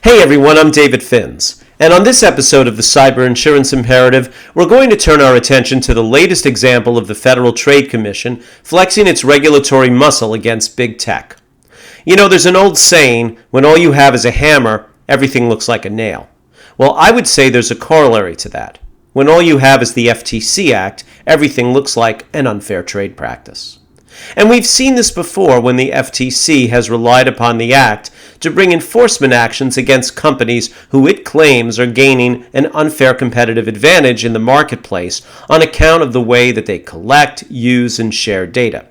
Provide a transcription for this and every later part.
Hey everyone, I'm David Finz, and on this episode of the Cyber Insurance Imperative, we're going to turn our attention to the latest example of the Federal Trade Commission flexing its regulatory muscle against big tech. You know, there's an old saying, when all you have is a hammer, everything looks like a nail. Well, I would say there's a corollary to that. When all you have is the FTC Act, everything looks like an unfair trade practice. And we've seen this before when the FTC has relied upon the Act to bring enforcement actions against companies who it claims are gaining an unfair competitive advantage in the marketplace on account of the way that they collect, use, and share data.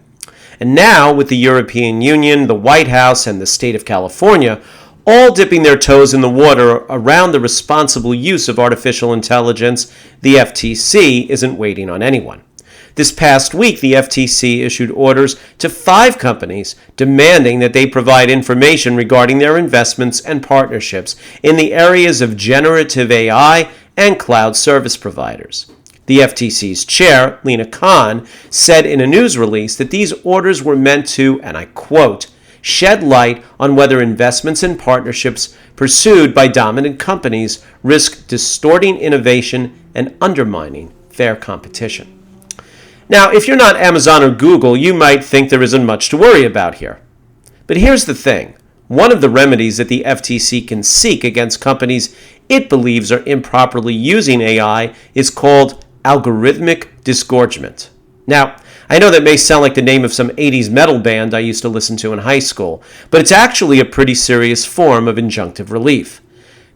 And now, with the European Union, the White House, and the state of California all dipping their toes in the water around the responsible use of artificial intelligence, the FTC isn't waiting on anyone. This past week, the FTC issued orders to 5 companies demanding that they provide information regarding their investments and partnerships in the areas of generative AI and cloud service providers. The FTC's chair, Lina Khan, said in a news release that these orders were meant to, and I quote, shed light on whether investments and partnerships pursued by dominant companies risk distorting innovation and undermining fair competition. Now, if you're not Amazon or Google, you might think there isn't much to worry about here. But here's the thing. One of the remedies that the FTC can seek against companies it believes are improperly using AI is called algorithmic disgorgement. Now, I know that may sound like the name of some 80s metal band I used to listen to in high school, but it's actually a pretty serious form of injunctive relief.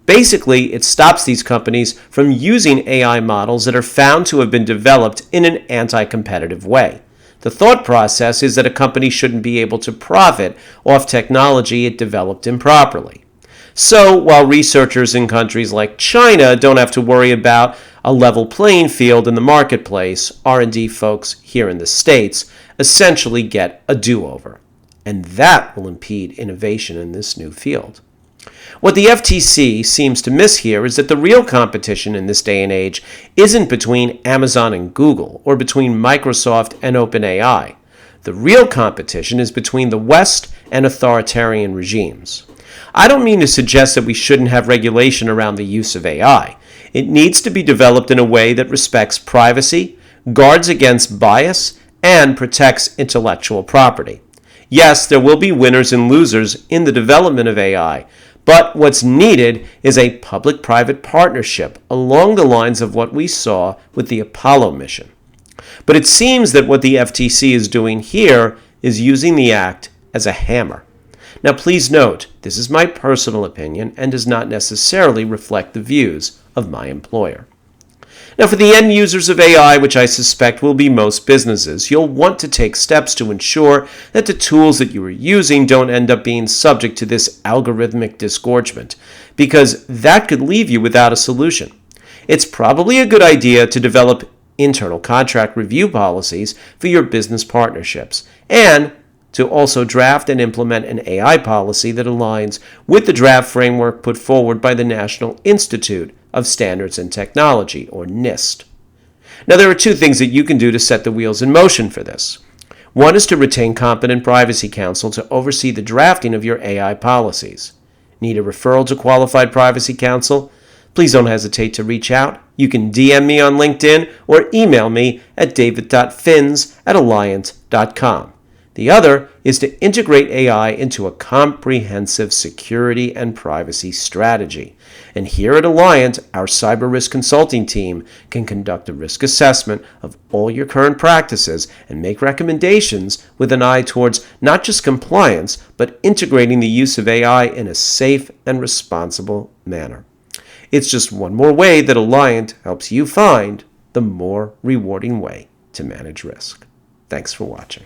Basically, it stops these companies from using AI models that are found to have been developed in an anti-competitive way. The thought process is that a company shouldn't be able to profit off technology it developed improperly. So, while researchers in countries like China don't have to worry about a level playing field in the marketplace, R&D folks here in the States essentially get a do-over. And that will impede innovation in this new field. What the FTC seems to miss here is that the real competition in this day and age isn't between Amazon and Google or between Microsoft and OpenAI. The real competition is between the West and authoritarian regimes. I don't mean to suggest that we shouldn't have regulation around the use of AI. It needs to be developed in a way that respects privacy, guards against bias, and protects intellectual property. Yes, there will be winners and losers in the development of AI, but what's needed is a public-private partnership along the lines of what we saw with the Apollo mission. But it seems that what the FTC is doing here is using the Act as a hammer. Now please note, this is my personal opinion and does not necessarily reflect the views of my employer. Now, for the end users of AI, which I suspect will be most businesses, you'll want to take steps to ensure that the tools that you are using don't end up being subject to this algorithmic disgorgement, because that could leave you without a solution. It's probably a good idea to develop internal contract review policies for your business partnerships, and to also draft and implement an AI policy that aligns with the draft framework put forward by the National Institute of Standards and Technology, or NIST. Now, there are 2 things that you can do to set the wheels in motion for this. One is to retain competent privacy counsel to oversee the drafting of your AI policies. Need a referral to qualified privacy counsel? Please don't hesitate to reach out. You can DM me on LinkedIn or email me at david.finz@alliant.com. The other is to integrate AI into a comprehensive security and privacy strategy. And here at Alliant, our cyber risk consulting team can conduct a risk assessment of all your current practices and make recommendations with an eye towards not just compliance, but integrating the use of AI in a safe and responsible manner. It's just one more way that Alliant helps you find the more rewarding way to manage risk. Thanks for watching.